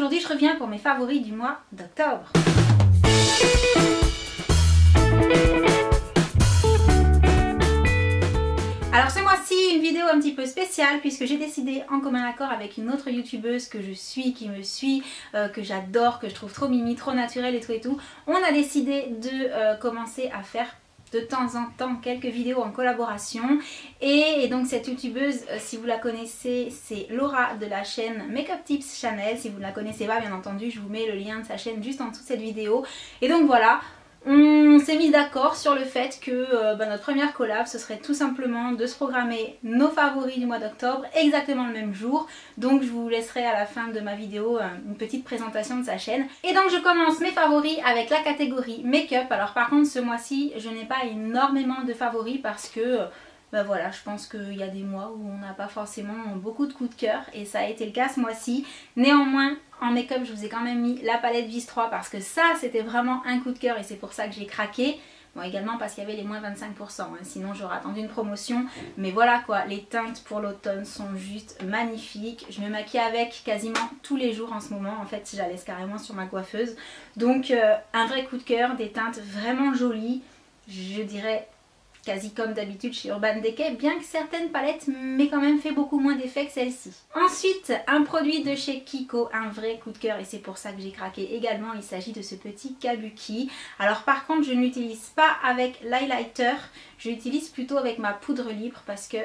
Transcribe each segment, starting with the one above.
aujourd'hui je reviens pour mes favoris du mois d'octobre. Alors ce mois-ci, une vidéo un petit peu spéciale puisque j'ai décidé en commun accord avec une autre youtubeuse que je suis, qui me suit, que j'adore, que je trouve trop mimi, trop naturelle et tout. On a décidé de commencer à faire de temps en temps quelques vidéos en collaboration et donc cette youtubeuse, si vous la connaissez, c'est Laura de la chaîne Makeup Tips Channel. Si vous ne la connaissez pas, bien entendu, je vous mets le lien de sa chaîne juste en dessous de cette vidéo. Et donc voilà, on s'est mis d'accord sur le fait que notre première collab, ce serait tout simplement de se programmer nos favoris du mois d'octobre exactement le même jour. Donc je vous laisserai à la fin de ma vidéo une petite présentation de sa chaîne. Et donc je commence mes favoris avec la catégorie make-up. Alors par contre ce mois-ci, je n'ai pas énormément de favoris parce que voilà, je pense qu'il y a des mois où on n'a pas forcément beaucoup de coups de cœur et ça a été le cas ce mois-ci. Néanmoins, en make-up, je vous ai quand même mis la palette Vis 3 parce que ça, c'était vraiment un coup de cœur et c'est pour ça que j'ai craqué. Bon, également parce qu'il y avait les moins 25%, hein, sinon j'aurais attendu une promotion. Mais voilà quoi, les teintes pour l'automne sont juste magnifiques. Je me maquille avec quasiment tous les jours en ce moment. En fait, je la laisse carrément sur ma coiffeuse. Donc, un vrai coup de cœur, des teintes vraiment jolies. Je dirais quasi comme d'habitude chez Urban Decay, bien que certaines palettes m'aient quand même fait beaucoup moins d'effet que celle-ci. Ensuite, un produit de chez Kiko, un vrai coup de cœur et c'est pour ça que j'ai craqué également, il s'agit de ce petit Kabuki. Alors par contre, je ne l'utilise pas avec l'highlighter, je l'utilise plutôt avec ma poudre libre parce que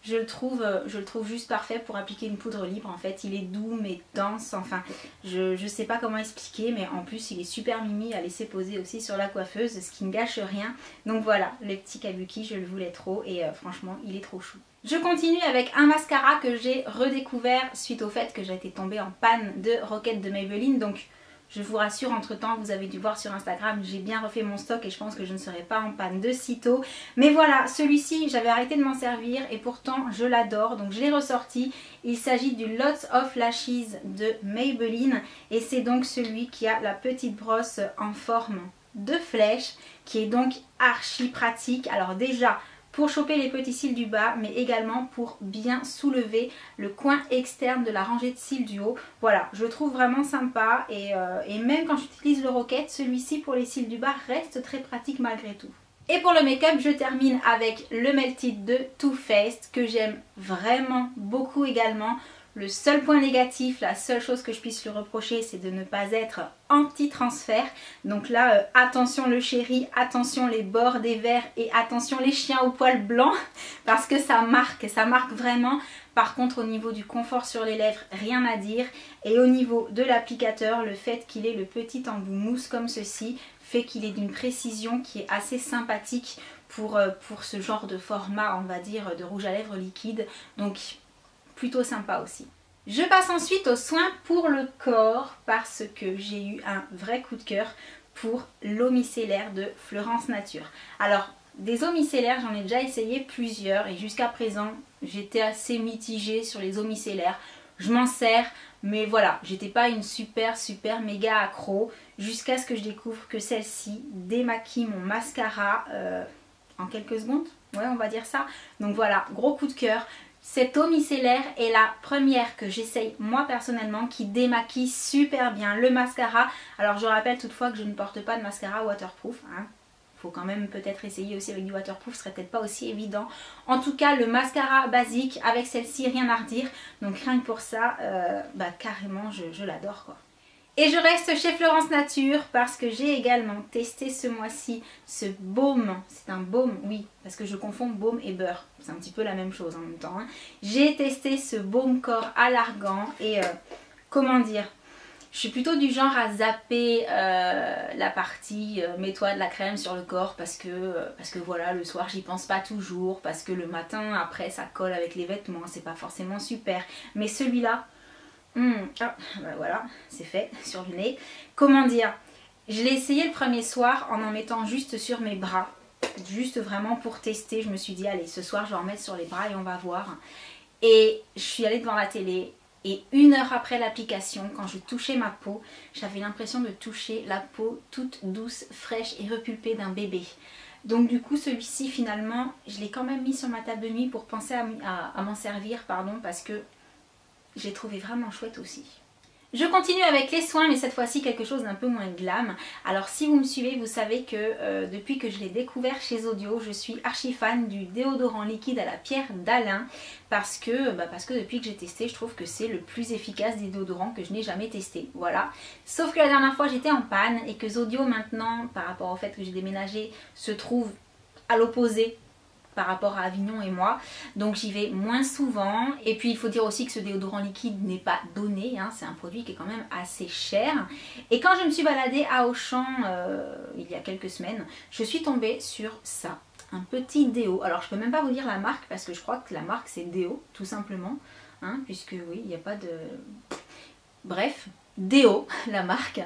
je le trouve juste parfait pour appliquer une poudre libre. En fait, il est doux mais dense, enfin je sais pas comment expliquer, mais en plus il est super mimi à laisser poser aussi sur la coiffeuse, ce qui ne gâche rien. Donc voilà, le petit Kabuki, je le voulais trop et franchement il est trop chou. Je continue avec un mascara que j'ai redécouvert suite au fait que j'ai été tombée en panne de Rocket de Maybelline. Donc je vous rassure, entre temps vous avez dû voir sur Instagram, j'ai bien refait mon stock et je pense que je ne serai pas en panne de sitôt. Mais voilà, celui-ci j'avais arrêté de m'en servir et pourtant je l'adore, donc je l'ai ressorti. Il s'agit du Lots of Lashes de Maybelline et c'est donc celui qui a la petite brosse en forme de flèche qui est donc archi pratique. Alors déjà, pour choper les petits cils du bas, mais également pour bien soulever le coin externe de la rangée de cils du haut. Voilà, je le trouve vraiment sympa et même quand j'utilise le Rocket, celui-ci pour les cils du bas reste très pratique malgré tout. Et pour le make-up, je termine avec le Melted de Too Faced que j'aime vraiment beaucoup également. Le seul point négatif, la seule chose que je puisse lui reprocher, c'est de ne pas être anti-transfert. Donc là, attention le chéri, attention les bords des verres et attention les chiens aux poils blancs parce que ça marque vraiment. Par contre, au niveau du confort sur les lèvres, rien à dire. Et au niveau de l'applicateur, le fait qu'il ait le petit embout mousse comme ceci fait qu'il est d'une précision qui est assez sympathique pour ce genre de format, on va dire, de rouge à lèvres liquide. Donc plutôt sympa aussi. Je passe ensuite aux soins pour le corps parce que j'ai eu un vrai coup de cœur pour l'eau micellaire de Florence Nature. Alors des eaux micellaires, j'en ai déjà essayé plusieurs et jusqu'à présent j'étais assez mitigée sur les eaux micellaires. Je m'en sers, mais voilà, j'étais pas une super méga accro jusqu'à ce que je découvre que celle-ci démaquille mon mascara en quelques secondes. Ouais, on va dire ça. Donc voilà, gros coup de cœur. Cette eau micellaire est la première que j'essaye moi personnellement qui démaquille super bien le mascara. Alors je rappelle toutefois que je ne porte pas de mascara waterproof, hein. Faut quand même peut-être essayer aussi avec du waterproof, ce serait peut-être pas aussi évident. En tout cas le mascara basique avec celle-ci, rien à redire. Donc rien que pour ça, carrément je l'adore quoi. Et je reste chez Florence Nature parce que j'ai également testé ce mois-ci ce baume. C'est un baume, oui, parce que je confonds baume et beurre. C'est un petit peu la même chose en même temps, hein. J'ai testé ce baume corps à l'argan et comment dire, je suis plutôt du genre à zapper la partie mets-toi de la crème sur le corps parce que voilà, le soir j'y pense pas toujours, parce que le matin après ça colle avec les vêtements, c'est pas forcément super. Mais celui-là, voilà, c'est fait sur le nez. Comment dire, je l'ai essayé le premier soir en mettant juste sur mes bras. Juste vraiment pour tester, je me suis dit allez ce soir je vais en mettre sur les bras et on va voir. Et je suis allée devant la télé et 1 heure après l'application, quand je touchais ma peau, j'avais l'impression de toucher la peau toute douce, fraîche et repulpée d'un bébé. Donc du coup celui-ci finalement, je l'ai quand même mis sur ma table de nuit pour penser à m'en servir, pardon, parce que je l'ai trouvé vraiment chouette aussi. Je continue avec les soins, mais cette fois-ci quelque chose d'un peu moins glam. Alors si vous me suivez, vous savez que depuis que je l'ai découvert chez Audio, je suis archi fan du déodorant liquide à la pierre d'Alain parce que depuis que j'ai testé, je trouve que c'est le plus efficace des déodorants que je n'ai jamais testé. Voilà. Sauf que la dernière fois j'étais en panne et que Audio maintenant, par rapport au fait que j'ai déménagé, se trouve à l'opposé par rapport à Avignon et moi, donc j'y vais moins souvent. Et puis il faut dire aussi que ce déodorant liquide n'est pas donné, hein. C'est un produit qui est quand même assez cher. Et quand je me suis baladée à Auchan il y a quelques semaines, je suis tombée sur ça, un petit déo. Alors je peux même pas vous dire la marque parce que je crois que la marque c'est Déo tout simplement, hein, puisque oui, il n'y a pas de... Bref, Déo, la marque,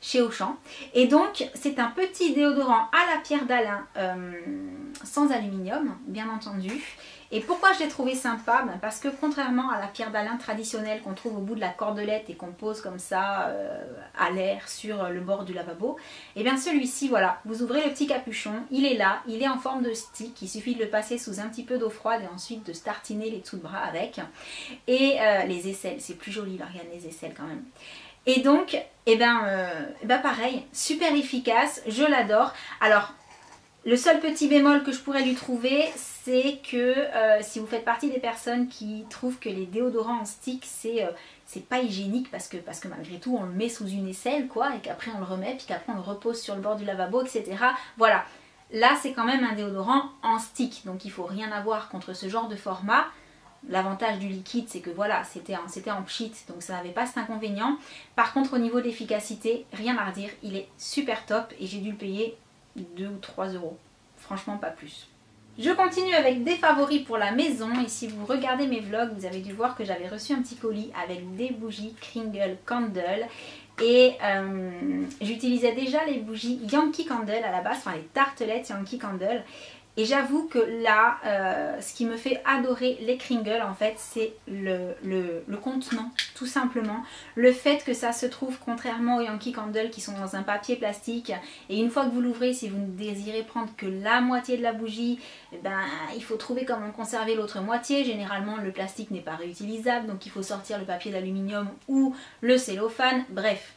chez Auchan. Et donc c'est un petit déodorant à la pierre d'Alain sans aluminium, bien entendu. Et pourquoi je l'ai trouvé sympa? Parce que contrairement à la pierre d'Alain traditionnelle qu'on trouve au bout de la cordelette et qu'on pose comme ça à l'air sur le bord du lavabo, et bien celui-ci, voilà, vous ouvrez le petit capuchon, il est là, il est en forme de stick, il suffit de le passer sous un petit peu d'eau froide et ensuite de se tartiner les dessous de bras avec. Et les aisselles, c'est plus joli, là, regarde les aisselles quand même. Et donc, pareil, super efficace, je l'adore. Alors, le seul petit bémol que je pourrais lui trouver, c'est que si vous faites partie des personnes qui trouvent que les déodorants en stick, c'est pas hygiénique parce que malgré tout, on le met sous une aisselle, quoi, et qu'après on le remet, puis qu'après on le repose sur le bord du lavabo, etc. Voilà, là c'est quand même un déodorant en stick, donc il faut rien avoir contre ce genre de format. L'avantage du liquide, c'est que voilà, c'était en pchit, donc ça n'avait pas cet inconvénient. Par contre, au niveau de l'efficacité, rien à redire, il est super top et j'ai dû le payer 2 ou 3 euros. Franchement, pas plus. Je continue avec des favoris pour la maison et si vous regardez mes vlogs, vous avez dû voir que j'avais reçu un petit colis avec des bougies Kringle Candle. Et j'utilisais déjà les bougies Yankee Candle à la base, enfin les tartelettes Yankee Candle. Et j'avoue que là, ce qui me fait adorer les Kringle en fait, c'est le contenant, tout simplement. Le fait que ça se trouve, contrairement aux Yankee Candle qui sont dans un papier plastique. Et une fois que vous l'ouvrez, si vous ne désirez prendre que la moitié de la bougie, il faut trouver comment conserver l'autre moitié. Généralement, le plastique n'est pas réutilisable, donc il faut sortir le papier d'aluminium ou le cellophane, bref.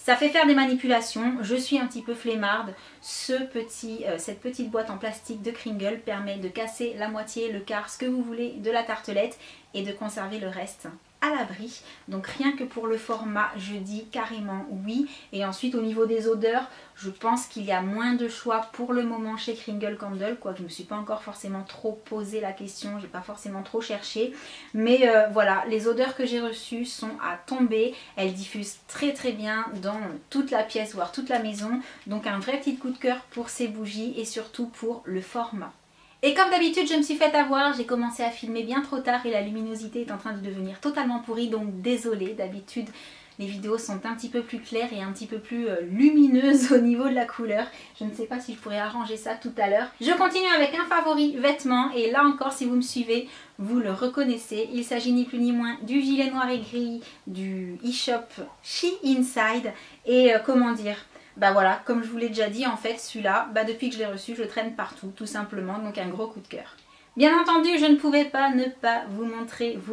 Ça fait faire des manipulations, je suis un petit peu flemmarde. Cette petite boîte en plastique de Kringle permet de casser la moitié, le quart, ce que vous voulez de la tartelette et de conserver le reste à l'abri. Donc rien que pour le format, je dis carrément oui. Et ensuite au niveau des odeurs, je pense qu'il y a moins de choix pour le moment chez Kringle Candle, quoique je ne me suis pas encore forcément trop posé la question, j'ai pas forcément trop cherché. Mais voilà, les odeurs que j'ai reçues sont à tomber, elles diffusent très très bien dans toute la pièce, voire toute la maison. Donc un vrai petit coup de cœur pour ces bougies et surtout pour le format. Et comme d'habitude, je me suis fait avoir, j'ai commencé à filmer bien trop tard et la luminosité est en train de devenir totalement pourrie, donc désolée. D'habitude, les vidéos sont un petit peu plus claires et un petit peu plus lumineuses au niveau de la couleur. Je ne sais pas si je pourrais arranger ça tout à l'heure. Je continue avec un favori vêtements et là encore, si vous me suivez, vous le reconnaissez. Il s'agit ni plus ni moins du gilet noir et gris du e-shop She Inside. Et comment dire, bah voilà, comme je vous l'ai déjà dit, en fait, celui-là, depuis que je l'ai reçu, je le traîne partout, tout simplement, donc un gros coup de cœur. Bien entendu, je ne pouvais pas ne pas vous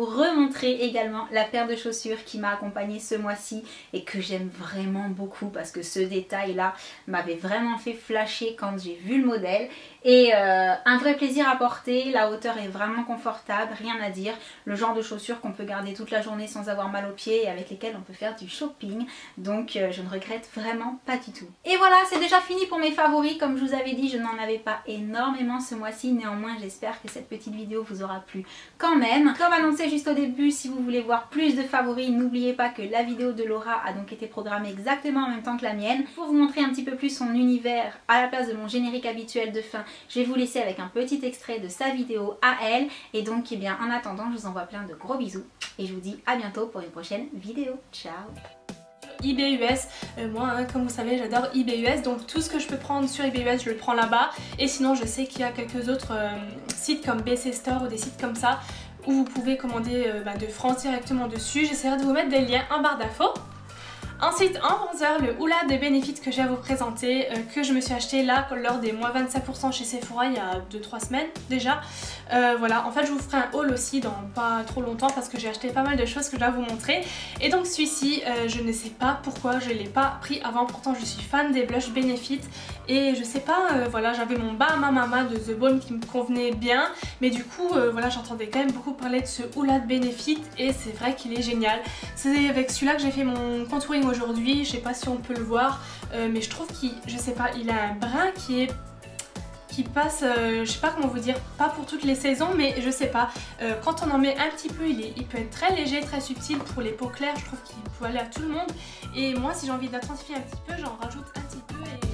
remontrer également la paire de chaussures qui m'a accompagnée ce mois-ci et que j'aime vraiment beaucoup parce que ce détail-là m'avait vraiment fait flasher quand j'ai vu le modèle. Et un vrai plaisir à porter, la hauteur est vraiment confortable, rien à dire. Le genre de chaussures qu'on peut garder toute la journée sans avoir mal aux pieds et avec lesquelles on peut faire du shopping. Donc je ne regrette vraiment pas du tout. Et voilà, c'est déjà fini pour mes favoris. Comme je vous avais dit, je n'en avais pas énormément ce mois-ci. Néanmoins, j'espère que cette petite vidéo vous aura plu quand même. Comme annoncé juste au début, si vous voulez voir plus de favoris, n'oubliez pas que la vidéo de Laura a donc été programmée exactement en même temps que la mienne. Pour vous montrer un petit peu plus son univers à la place de mon générique habituel de fin, je vais vous laisser avec un petit extrait de sa vidéo à elle. Et donc, eh bien, en attendant, je vous envoie plein de gros bisous. Et je vous dis à bientôt pour une prochaine vidéo. Ciao! eBay US, moi comme vous savez j'adore eBay US, donc tout ce que je peux prendre sur eBay US je le prends là-bas. Et sinon je sais qu'il y a quelques autres sites comme BC Store ou des sites comme ça où vous pouvez commander de France directement dessus. J'essaierai de vous mettre des liens en barre d'infos. Ensuite en bronzer, le Hoola de Benefit que j'ai à vous présenter, que je me suis acheté là lors des moins 25% chez Sephora il y a 2-3 semaines déjà. Voilà, en fait je vous ferai un haul aussi dans pas trop longtemps parce que j'ai acheté pas mal de choses que je dois vous montrer. Et donc celui-ci, je ne sais pas pourquoi je ne l'ai pas pris avant, pourtant je suis fan des blushs Benefit. Et je sais pas, voilà, j'avais mon Bahama Mama de The Balm qui me convenait bien. Mais du coup, voilà, j'entendais quand même beaucoup parler de ce Hoola de Benefit et c'est vrai qu'il est génial. C'est avec celui-là que j'ai fait mon contouring aujourd'hui, je sais pas si on peut le voir, mais je trouve qu'il, je sais pas, il a un brin qui passe, je sais pas comment vous dire, pas pour toutes les saisons, mais je sais pas, quand on en met un petit peu, il peut être très léger, très subtil pour les peaux claires, je trouve qu'il peut aller à tout le monde. Et moi, si j'ai envie d'intensifier un petit peu, j'en rajoute un petit peu et